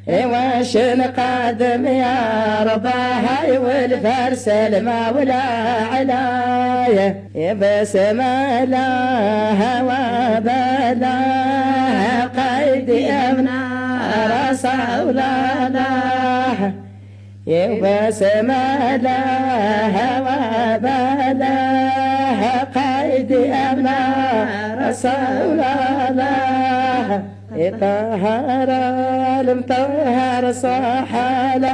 وشن قادم يا رباها والفرس المولى علاي بسم لها وبلاها قيد ابنا رسول الله بسم لها وبلاها قيد ابنا رسول الله طهر المطهر صح على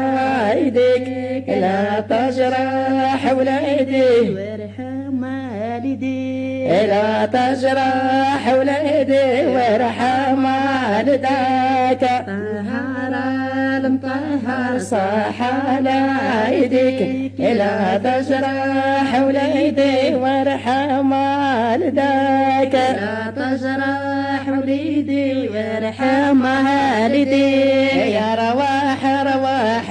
ايديك لا تجرح وليدي وارحم والدي لا تجرح وليدي وارحم والديك طهر المطهر صح على ايديك لا تجرح وليدي وارحم والديك لا تجرح وليدي وارحم والدي يا رواح رواح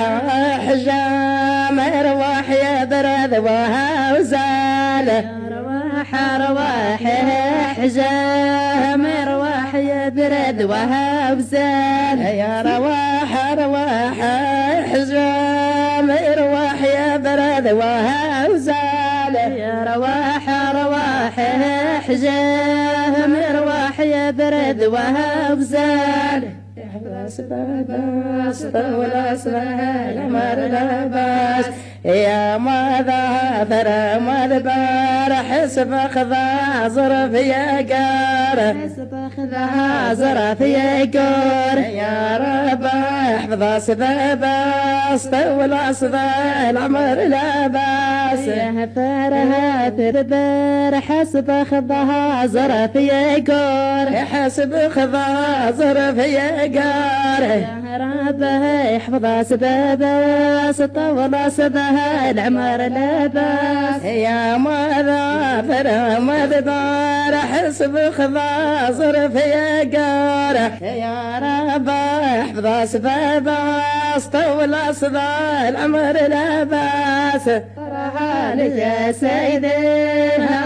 حجام رواح يا برد وهوزال يا رواح رواح حجام رواح يا برد وهوزال يا رواح رواح حجام رواح يا برد وهوزال يا رواح رواح حجام رواح يا برد وهوزال باس ولا سهل مر لباس يا ماذا ثرى مذبار حسب خذا ظرف يا قار حسب خذا ظرف يا قار يا رب احفظ سباباس طول اصدى العمر لباس يا فرها تربر حسب خذها ظرف يا قار حسب خذا ظرف يا قار يا رب احفظ سباباس طول صدها العمر لباس يا ماذا فرا مذبار حسب خذا ظرف يا قار يا رب احفظ سباباس طول صدى العمر لباس تراها لك يا سيدي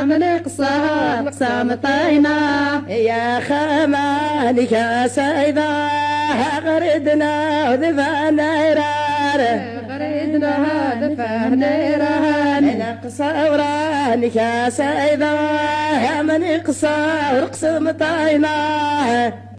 من قصام قصام طينا يا خمالك يا سيدا غردنا وذفانا يرار غردنا وذفانا يرار نقصى ورانك يا سيدا من قصى قصم طينا